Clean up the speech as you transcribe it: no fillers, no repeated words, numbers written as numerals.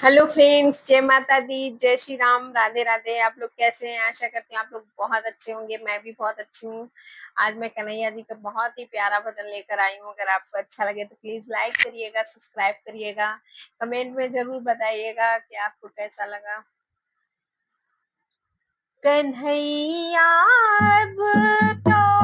Hello friends, जय माता दी, जय श्री राम, राधे राधे। आप लोग कैसे हैं? आशा करती हूँ आप लोग बहुत अच्छे होंगे। मैं भी बहुत अच्छी हूँ। आज मैं कन्हैया जी का बहुत ही प्यारा भजन लेकर आई हूँ। अगर आपको अच्छा लगे तो प्लीज लाइक करिएगा, सब्सक्राइब करिएगा, कमेंट में जरूर बताइएगा कि आपको कैसा लगा। कन्हैया अब तो